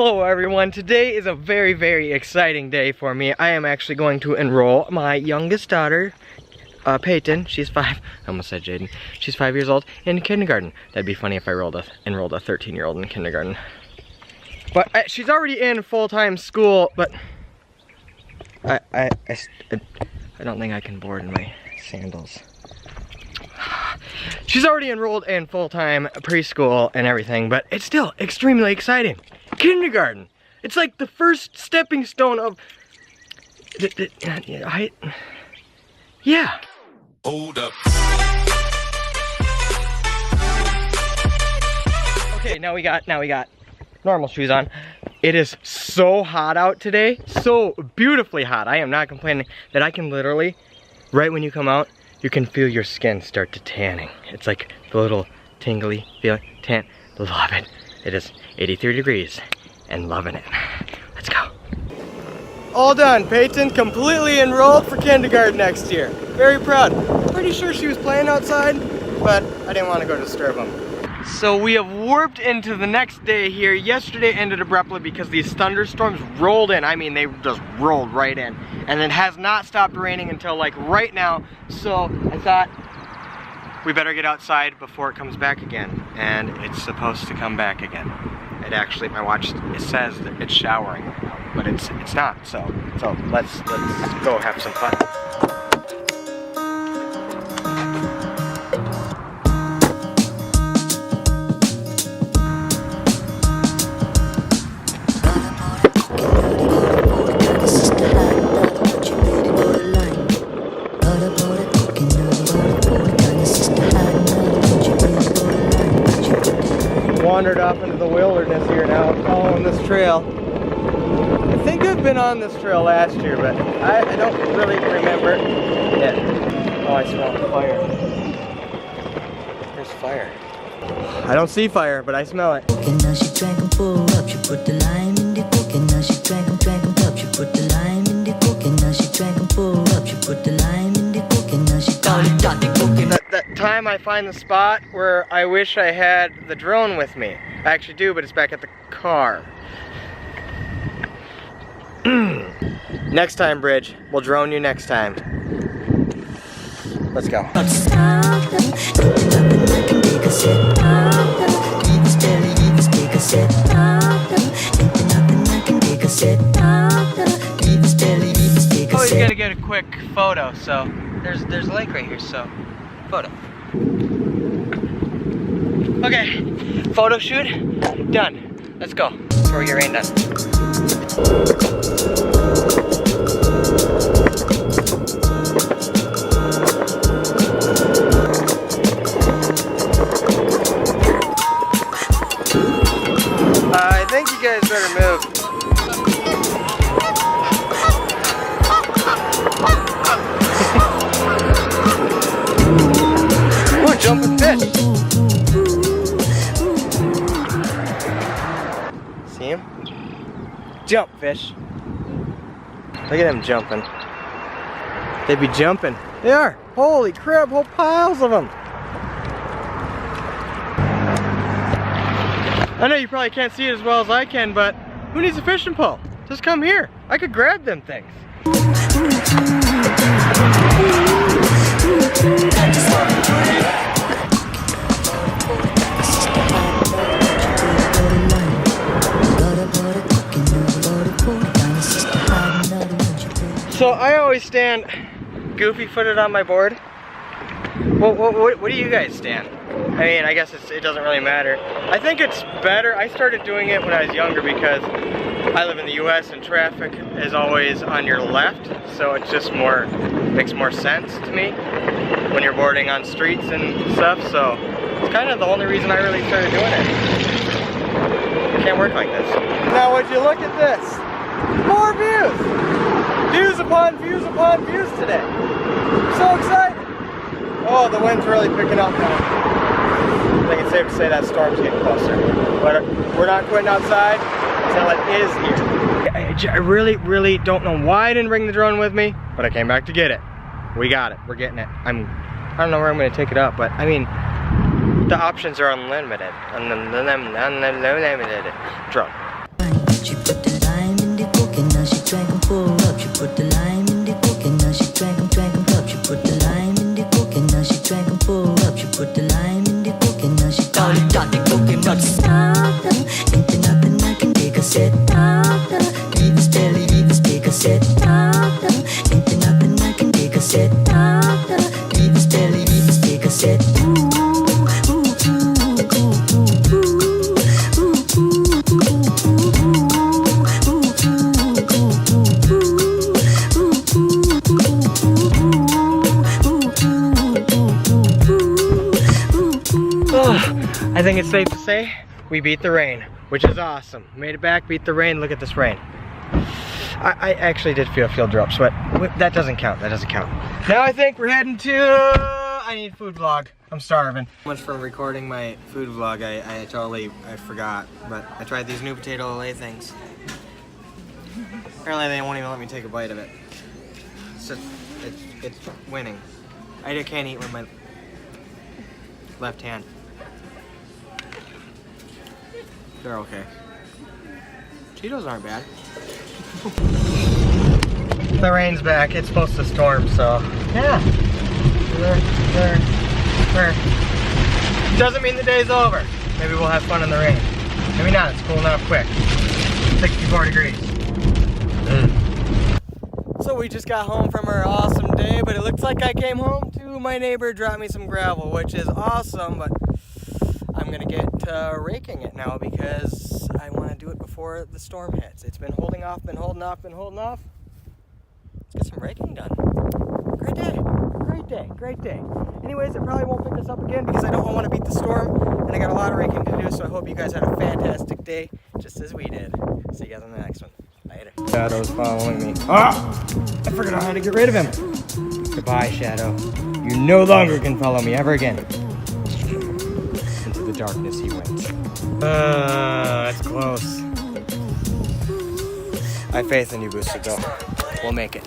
Hello everyone, today is a very, very exciting day for me. I am actually going to enroll my youngest daughter, Peyton. She's 5, I almost said Jaden. She's 5 years old in kindergarten. That'd be funny if I enrolled a 13-year-old in kindergarten. But she's already in full-time school, but I don't think I can board in my sandals. She's already enrolled in full-time preschool and everything, but it's still extremely exciting. Kindergarten. It's like the first stepping stone of yeah. Hold up. Okay, now we got normal shoes on. It is so hot out today, so beautifully hot. I am not complaining that I can literally, right when you come out, you can feel your skin start to tanning. It's like the little tingly feeling, tan. Love it. It is 83 degrees and loving it. Let's go. All done. Peyton completely enrolled for kindergarten next year. Very proud. Pretty sure she was playing outside, but I didn't want to go disturb them. So we have warped into the next day here. Yesterday ended abruptly because these thunderstorms rolled in. I mean, they just rolled right in. And it has not stopped raining until like right now. So I thought we better get outside before it comes back again. And it's supposed to come back again. It actually, my watch, it says that it's showering, but it's not. So let's go have some fun. Wandered off into the wilderness here now, following this trail. I think I've been on this trail last year, but I don't really remember it. Oh, I smell fire. There's fire. I don't see fire, but I smell it. That time I find the spot where I wish I had the drone with me. I actually do, but it's back at the car. Next time, Bridge. We'll drone you next time. Let's go. Oh, you gotta get a quick photo, so there's a lake right here, so photo. Okay, photo shoot done. Let's go before we get rained on. I think you guys better move. Ooh, jumping fish. See him? Jump, fish. Look at them jumping. They be jumping. They are. Holy crap, whole piles of them. I know you probably can't see it as well as I can, but who needs a fishing pole? Just come here. I could grab them things. So I always stand goofy-footed on my board. What do you guys stand? I mean, I guess it doesn't really matter. I think it's better. I started doing it when I was younger because I live in the US and traffic is always on your left, so it just makes more sense to me when you're boarding on streets and stuff, so it's kind of the only reason I really started doing it. It can't work like this. Now would you look at this? More views! Views upon views today. I'm so excited. Oh, the wind's really picking up now. I think it's safe to say that storm's getting closer. But we're not quitting outside until it is here. I really don't know why I didn't bring the drone with me, but I came back to get it. We got it. We're getting it. I don't know where I'm going to take it up, but I mean, the options are unlimited. Unlimited drone. She put the lime in the coke and now she drank 'em full up. She put the lime in the coke and now she drank 'em up. She put the lime in the coke and now she drank 'em full up. She put the lime in the coke and now she called it got the coconut starter. Ain't there nothing I can take a set starter. Leave his belly, leave his take a set starter. Ain't there nothing I can take a set starter. Leave his belly, leave his take a set. I think it's safe to say we beat the rain, which is awesome. Made it back, beat the rain. Look at this rain. I actually did feel field drop sweat. That doesn't count. That doesn't count. Now I think we're heading to. I need food vlog. I'm starving. So much for recording my food vlog. I forgot, but I tried these new potato LA things. Apparently they won't even let me take a bite of it. It's winning. I can't eat with my left hand. They're okay. Cheetos aren't bad. The rain's back. It's supposed to storm, so yeah. Doesn't mean the day's over. Maybe we'll have fun in the rain. Maybe not. It's cooling off quick. 64 degrees. So we just got home from our awesome day, but it looks like I came home to my neighbor dropped me some gravel, which is awesome, but I'm gonna get raking it now because I want to do it before the storm hits. It's been holding off, been holding off. Let's get some raking done. Great day, great day, great day. Anyways, I probably won't pick this up again because I don't want to beat the storm, and I got a lot of raking to do, so I hope you guys had a fantastic day, just as we did. See you guys on the next one. Later. Shadow's following me. Ah! I forgot how to get rid of him. Goodbye, Shadow. You no longer can follow me ever again. Into the darkness he went. That's close. I have faith in you, Booster. Go. We'll make it.